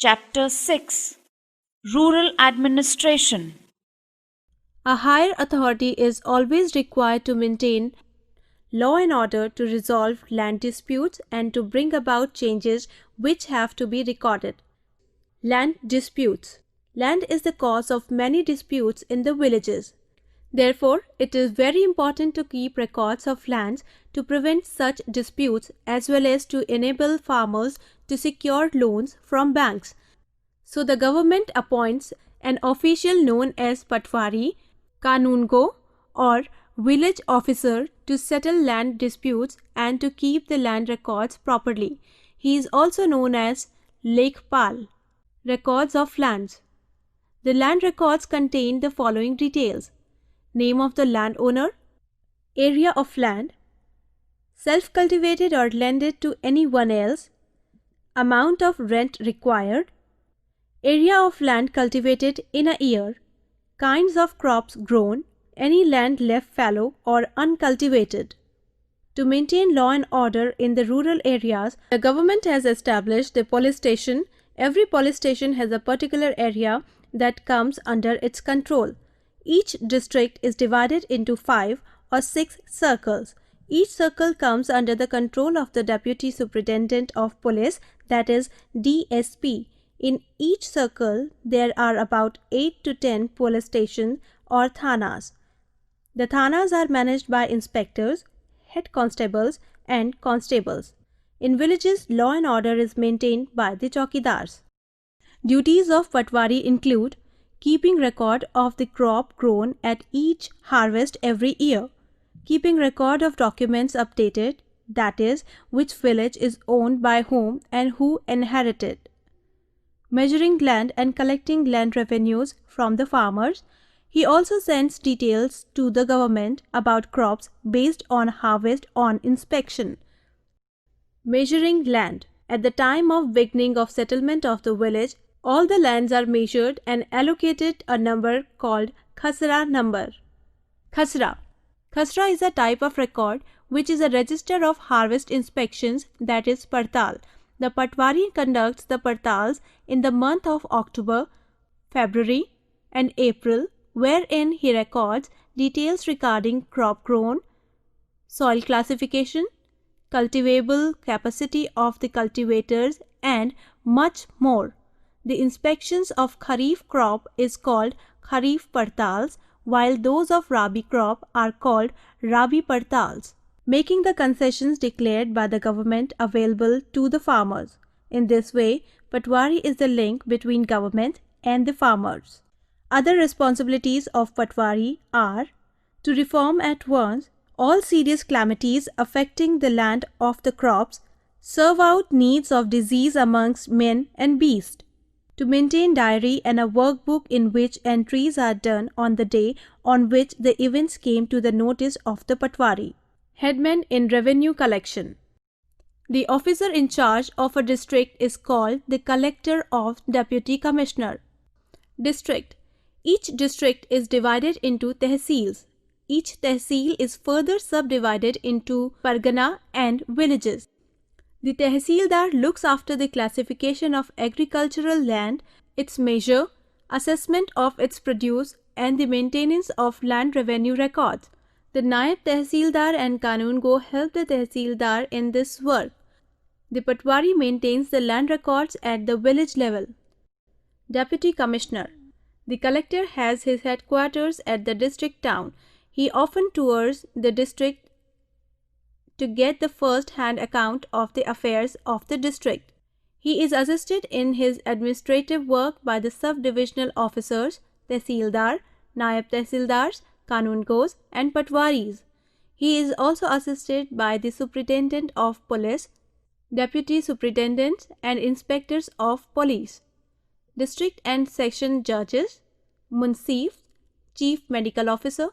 Chapter 6 Rural Administration. A higher authority is always required to maintain law and order, to resolve land disputes, and to bring about changes which have to be recorded. Land disputes. Land is the cause of many disputes in the villages. Therefore, it is very important to keep records of lands to prevent such disputes, as well as to enable farmers to secure loans from banks. So the government appoints an official known as Patwari, Kanungo, or village officer to settle land disputes and to keep the land records properly. He is also known as Lekpal. Records of lands. The land records contain the following details: name of the landowner, area of land, self-cultivated or lended to anyone else, amount of rent required, area of land cultivated in a year, kinds of crops grown, any land left fallow or uncultivated. To maintain law and order in the rural areas, the government has established the police station. Every police station has a particular area that comes under its control. Each district is divided into 5 or 6 circles. Each circle comes under the control of the Deputy Superintendent of Police, that is DSP. In each circle, there are about 8 to 10 police stations or thanas. The thanas are managed by inspectors, head constables, and constables. In villages, law and order is maintained by the chowkidars. Duties of Patwari include keeping record of the crop grown at each harvest every year, keeping record of documents updated, that is, which village is owned by whom and who inherited, measuring land and collecting land revenues from the farmers. He also sends details to the government about crops based on harvest on inspection. Measuring land. At the time of beginning of settlement of the village, all the lands are measured and allocated a number called Khasra number. Khasra. Khasra is a type of record which is a register of harvest inspections, that is Partal. The Patwari conducts the Partals in the month of October, February and April, wherein he records details regarding crop grown, soil classification, cultivable capacity of the cultivators, and much more. The inspections of Kharif crop is called Kharif Partals, while those of Rabi crop are called Rabi Partals, making the concessions declared by the government available to the farmers. In this way, Patwari is the link between government and the farmers. Other responsibilities of Patwari are to reform at once all serious calamities affecting the land of the crops, serve out needs of disease amongst men and beasts, to maintain diary and a workbook in which entries are done on the day on which the events came to the notice of the Patwari. Headman in revenue collection. The officer in charge of a district is called the Collector or Deputy Commissioner. District. Each district is divided into tehsils. Each tehsil is further subdivided into pargana and villages. The tehsildar looks after the classification of agricultural land, its measure, assessment of its produce, and the maintenance of land revenue records. The Naib Tehsildar and Kanungo help the Tehsildar in this work. The Patwari maintains the land records at the village level. Deputy Commissioner. The collector has his headquarters at the district town. He often tours the district to get the first-hand account of the affairs of the district. He is assisted in his administrative work by the sub-divisional officers, Tehsildar, Naib Tehsildars, Kanungos, and Patwaris. He is also assisted by the Superintendent of Police, Deputy Superintendents, and Inspectors of Police, District and Section Judges, Munsif, Chief Medical Officer,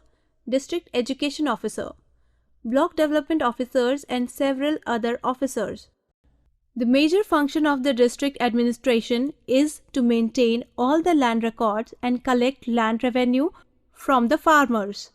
District Education Officer, Block Development Officers, and several other officers. The major function of the district administration is to maintain all the land records and collect land revenue from the farmers.